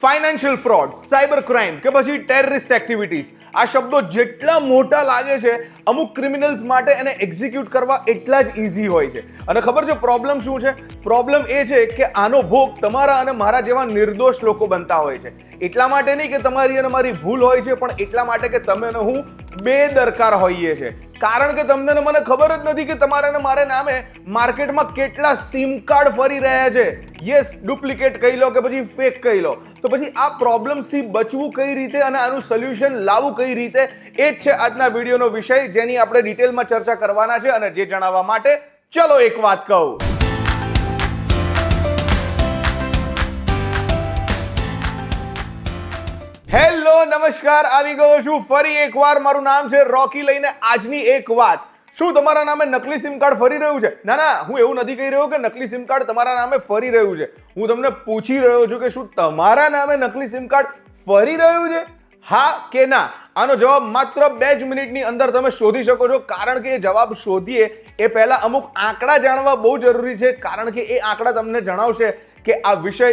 Financial fraud, cyber crime કે પછી terrorist activities, આ શબ્દો જેટલા મોટા લાગે છે અમુક ક્રિમિનલ્સ માટે એને એક્ઝિક્યુટ કરવા એટલા જ ઇઝી હોય છે. અને ખબર છે પ્રોબ્લેમ શું છે? પ્રોબ્લેમ એ છે કે આનો ભોગ તમારા અને મારા જેવા નિર્દોષ લોકો બનતા હોય છે. એટલા માટે નહીં કે તમારી અને મારી ભૂલ હોય છે, પણ એટલા માટે કે તમે અને હું બેદરકાર હોઈએ છીએ. કારણ કે તમને ને મને ખબર જ નથી કે તમારા ને મારે નામે માર્કેટમાં કેટલા સિમ કાર્ડ ફરી રહ્યા છે. યસ, ડુપ્લિકેટ કહી લો કે પછી ફેક કહી લો. તો પછી આ પ્રોબ્લેમ્સથી બચવું કઈ રીતે અને આનું સોલ્યુશન લાવવું કઈ રીતે, એ જ છે આજના વિડીયોનો વિષય, જેની આપણે ડિટેલમાં ચર્ચા કરવાના છે. અને જે જણાવવા માટે ચલો એક વાત કહું. હેલો, નમસ્કાર, આવી ગયો છું ફરી એકવાર. મારું નામ છે રોકી. લઈને આજની એક વાત, શું તમારા નામે નકલી સિમ કાર્ડ ફરી રહ્યું છે? ના ના, હું એવું નથી કહી રહ્યો કે નકલી સિમ કાર્ડ તમારા નામે ફરી રહ્યું છે. હું તમને પૂછી રહ્યો છું કે શું તમારા નામે નકલી સિમ કાર્ડ ફરી રહ્યું છે? હા કે ના? આનો જવાબ માત્ર 2 જ મિનિટની અંદર તમે શોધી શકો છો. કારણ કે એ જવાબ શોધીએ એ પહેલા અમુક આંકડા જાણવા બહુ જરૂરી છે. કારણ કે એ આંકડા તમને જણાવશે કે આ વિષય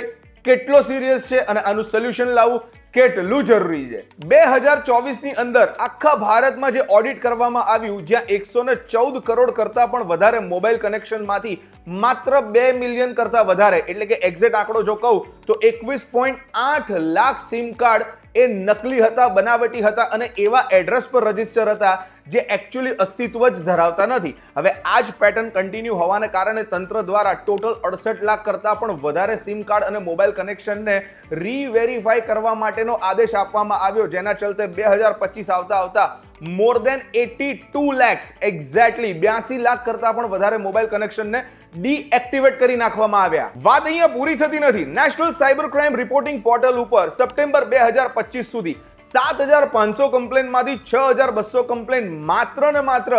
કેટલો સિરિયસ છે અને આનું સોલ્યુશન લાવવું કેટલું જરૂરી છે. 2024 ની અંદર આખા ભારતમાં જે ઓડિટ કરવામાં આવ્યું, જ્યાં 114 કરોડ કરતા પણ વધારે મોબાઈલ કનેક્શનમાંથી માત્ર 2 મિલિયન કરતા વધારે, એટલે કે એક્ઝેક્ટ આંકડો જો કહું તો 21.8 લાખ સિમ કાર્ડ એ નકલી હતા, બનાવટી હતા અને એવા એડ્રેસ પર રજીસ્ટર હતા જે એકચ્યુઅલી અસ્તિત્વ જ ધરાવતા નથી. હવે આ જ પેટર્ન કન્ટિન્યુ હોવાને કારણે તંત્ર દ્વારા ટોટલ 68 લાખ કરતા પણ વધારે સિમ કાર્ડ અને મોબાઈલ કનેક્શનને રીવેરીફાઈ કરવા માટેનો આદેશ આપવામાં આવ્યો, જેના ચલતે 2025 આવતા મોર દેન 82 lakhs, એક્ઝેક્ટલી 82 લાખ કરતા પણ વધારે મોબાઈલ કનેક્શનને ડીએક્ટિવેટ કરી નાખવામાં આવ્યા. વાત અહીંયા પૂરી થતી નથી. National cyber crime reporting portal ઉપર સપ્ટેમ્બર 2025 સુધી 7500 કમ્પ્લેનમાંથી 6200 કમ્પ્લેન માત્ર ને માત્ર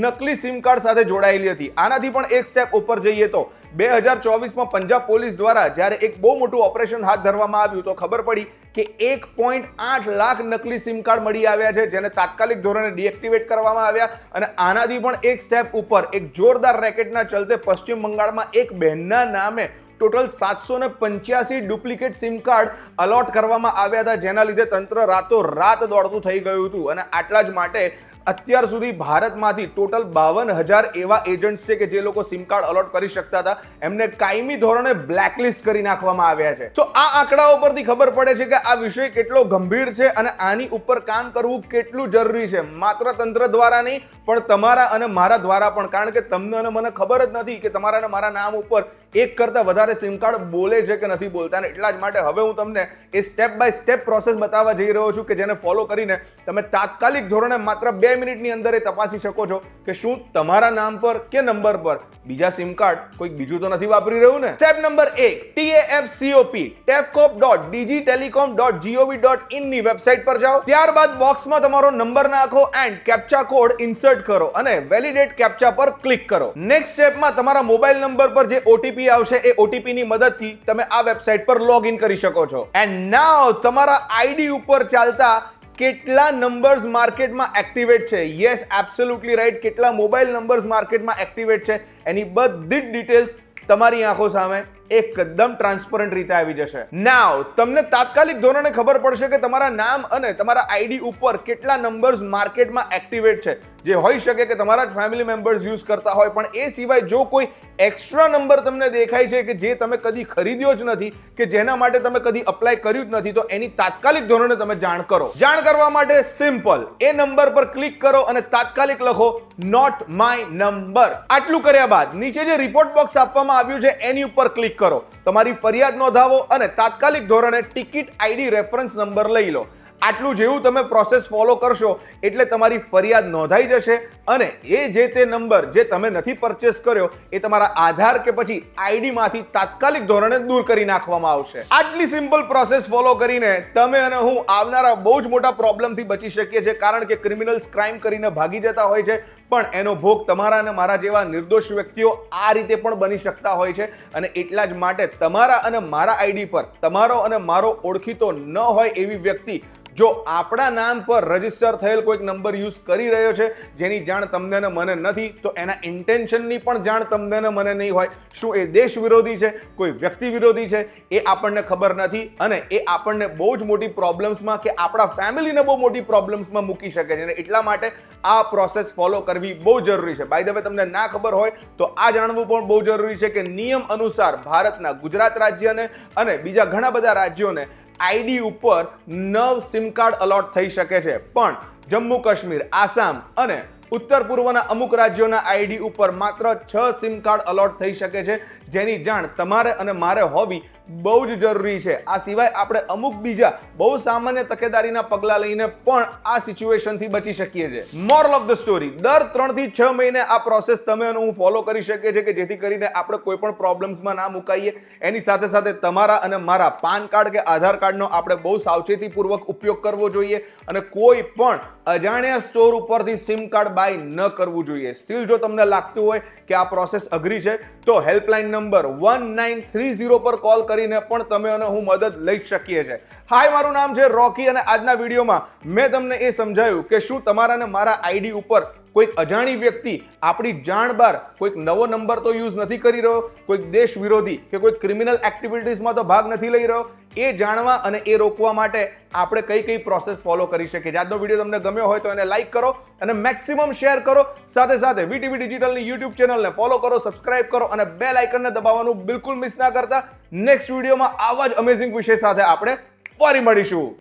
નકલી સિમ કાર્ડ સાથે જોડાયેલી હતી. આનાથી પણ એક સ્ટેપ ઉપર જઈએ તો 2024માં પંજાબ પોલીસ દ્વારા જ્યારે એક બહુ મોટું ઓપરેશન હાથ ધરવામાં આવ્યું તો ખબર પડી કે 1.8 લાખ નકલી સિમ કાર્ડ મળી આવ્યા છે, જેને તાત્કાલિક ધોરણે ડીએક્ટિવેટ કરવામાં આવ્યા. અને આનાથી પણ એક સ્ટેપ ઉપર એક જોરદાર રેકેટના ચલતે પશ્ચિમ બંગાળમાં એક બહેનના નામે total 785 duplicate SIM card allot કરવામાં આવ્યા હતા, જેના લીધે તંત્ર રાતોરાત દોડતું થઈ ગયું હતું. અને આટલા જ માટે અત્યાર સુધી ભારતમાંથી ટોટલ 52,000 એવા એજન્ટ્સ છે કે જે લોકો સિમ કાર્ડ અલોટ કરી શકતા હતા, એમને કાયમી ધોરણે બ્લેકલિસ્ટ કરી નાખવામાં આવ્યા છે. તો આ આંકડાઓ પરથી ખબર પડે છે કે આ વિષય કેટલો ગંભીર છે અને આની ઉપર કામ કરવું કેટલું જરૂરી છે. માત્ર તંત્ર દ્વારા નહીં, પણ તમારા અને મારા દ્વારા પણ. કારણ કે તમને અને મને ખબર જ નથી કે તમારા અને મારા નામ ઉપર એક કરતા વધારે સિમ કાર્ડ બોલે છે કે નથી બોલતા. અને એટલા જ માટે હવે હું તમને એ સ્ટેપ બાય સ્ટેપ પ્રોસેસ બતાવવા જઈ રહ્યો છું કે જેને ફોલો કરીને તમે તાત્કાલિક ધોરણે માત્ર 2 મિનિટની અંદર એ તપાસી શકો છો કે શું તમારા નામ પર કે નંબર પર બીજા સિમ કાર્ડ કોઈક બીજું તો નથી વાપરી રહ્યું ને. સ્ટેપ નંબર 1, tafcop.tafcop.digitelecom.gov.in ની વેબસાઇટ પર જાઓ. ત્યારબાદ બોક્સમાં તમારો નંબર નાખો એન્ડ કેપ્ચા કોડ ઇન્સર્ટ કરો અને વેલિડેટ કેપ્ચા પર ક્લિક કરો. નેક્સ્ટ સ્ટેપમાં તમારા મોબાઈલ નંબર પર જે ઓટીપી આવશે એ ઓટીપી ની મદદથી તમે આ વેબસાઇટ પર લોગિન કરી શકો છો. એન્ડ નાઉ તમારા આઈડી ઉપર ચાલતા કેટલા નંબર્સ માર્કેટમાં એક્ટિવેટ છે, યસ એબ્સોલ્યુટલી રાઈટ, કેટલા મોબાઈલ નંબર્સ માર્કેટમાં એક્ટિવેટ છે, એની બધી જ ડિટેલ્સ તમારી આંખો સામે એકદમ ટ્રાન્સપરન્ટ રીતે આવી જશે. નાઉ તમને તાત્કાલિક ધોરણે ખબર પડશે કે તમારા નામ અને તમારા આઈડી ઉપર કેટલા નંબર્સ માર્કેટમાં એક્ટિવેટ છે. જે હોઈ શકે કે તમારા જ ફેમિલી મેમ્બર્સ યુઝ કરતા હોય, પણ એ સિવાય જો કોઈ એક્સ્ટ્રા નંબર તમને દેખાય છે કે જે તમે કદી ખરીદ્યો જ નથી, કે જેના માટે તમે કદી અપ્લાય કર્યું જ નથી, તો એની તાત્કાલિક ધોરણે તમે જાણ કરો. જાણ કરવા માટે સિમ્પલ, એ નંબર પર ક્લિક કરો અને તાત્કાલિક લખો નોટ માય નંબર. આટલું કર્યા બાદ નીચે જે રિપોર્ટ બોક્સ આપવામાં આવ્યું છે એની ઉપર ક્લિક કરો. તમારી ફરિયાદ નોંધાવો અને તાત્કાલિક ધોરણે ટિકિટ આઈડી રેફરન્સ નંબર લઈ લો. આટલું જેવું તમે પ્રોસેસ ફોલો કરશો એટલે તમારી ફરિયાદ નોંધાઈ જશે અને એ જે તે નંબર જે તમે નથી પરચેસ કર્યો એ તમારા આધાર કે પછી આઈડી માંથી તાત્કાલિક ધોરણે દૂર કરી નાખવામાં આવશે. આટલી સિમ્પલ પ્રોસેસ ફોલો કરીને તમે અને હું આવનારા બહુ જ મોટા પ્રોબ્લેમથી બચી શકીએ છીએ. કારણ કે ક્રિમિનલ્સ ક્રાઇમ કરીને ભાગી જતા હોય છે, પણ એનો ભોગ તમારા અને મારા જેવા નિર્દોષ વ્યક્તિઓ આ રીતે પણ બની શકતા હોય છે. અને એટલા જ માટે તમારા અને મારા આઈડી પર તમારો અને મારો ઓળખીતો ન હોય એવી વ્યક્તિ જો આપણા નામ પર રજીસ્ટર થયેલ કોઈક નંબર યુઝ કરી રહ્યો છે જેની જાણ તમને ને મને નથી, તો એના ઇન્ટેન્શનની પણ જાણ તમને ને મને નહીં હોય. શું એ દેશ વિરોધી છે, કોઈ વ્યક્તિ વિરોધી છે, એ આપણને ખબર નથી અને એ આપણને બહુ જ મોટી પ્રોબ્લેમ્સમાં કે આપણા ફેમિલીને બહુ મોટી પ્રોબ્લેમ્સમાં મૂકી શકે છે. અને એટલા માટે આ પ્રોસેસ ફોલો કરવી બહુ જરૂરી છે. બાય ધ વે, તમને ના ખબર હોય તો આ જાણવું પણ બહુ જરૂરી છે કે નિયમ અનુસાર ભારતના ગુજરાત રાજ્યને અને બીજા ઘણા બધા રાજ્યોને આઈડી ઉપર 9 સિમ કાર્ડ અલોટ થઈ શકે છે, પણ જમ્મુ કાશ્મીર, આસામ અને ઉત્તર પૂર્વના અમુક રાજ્યોના આઈડી ઉપર માત્ર 6 સિમ કાર્ડ અલોટ થઈ શકે છે, જેની જાણ તમારે અને મારે હોવી બહુ જ જરૂરી છે. આ સિવાય આપણે અમુક બીજા બહુ સામાન્ય તકેદારીના પગલાં લઈને પણ આ સિચ્યુએશનથી બચી શકીએ છીએ. મોરલ ઓફ ધ સ્ટોરી, દર 3 થી 6 મહિને આ પ્રોસેસ તમે અને હું ફોલો કરી શકીએ છીએ કે જેથી કરીને આપણે કોઈ પણ પ્રોબ્લેમ્સમાં ના મુકાઈએ. એની સાથે સાથે તમારા અને મારા પાન કાર્ડ કે આધાર કાર્ડનો આપણે બહુ સાવચેતીપૂર્વક ઉપયોગ કરવો જોઈએ અને કોઈ પણ અજાણ્યા સ્ટોર ઉપરથી સિમ કાર્ડ બાય ન કરવું જોઈએ. સ્ટીલ જો તમને લાગતું હોય કે આ પ્રોસેસ અઘરી છે તો હેલ્પલાઇન નંબર 1930 પર કોલ કરીને પણ તમે અને હું મદદ લઈ શકીએ છીએ. હાય, મારું નામ છે રોકી અને આજના વિડીયોમાં મેં તમને એ સમજાવ્યું કે શું તમારા અને મારા આઈડી ઉપર કોઈક અજાણી વ્યક્તિ આપણી જાણ બહાર કોઈક નવો નંબર તો યુઝ નથી કરી રહ્યો, કોઈક દેશ વિરોધી કે કોઈક ક્રિમિનલ એક્ટિવિટીઝમાં તો ભાગ નથી લઈ રહ્યો. એ જાણવા અને એ રોકવા માટે આપણે કઈ કઈ પ્રોસેસ ફોલો કરી શકીએ. આજનો વિડીયો તમને ગમ્યો હોય તો એને લાઈક કરો અને મેક્સિમમ શેર કરો. સાથે સાથે વીટીવી ડિજિટલની યુટ્યુબ ચેનલને ફોલો કરો, સબસ્ક્રાઇબ કરો અને બેલ આઇકનને દબાવવાનું બિલકુલ મિસ ના કરતા. નેક્સ્ટ વિડીયોમાં આવા જ અમેઝિંગ વિષય સાથે આપણે ફરી મળીશું.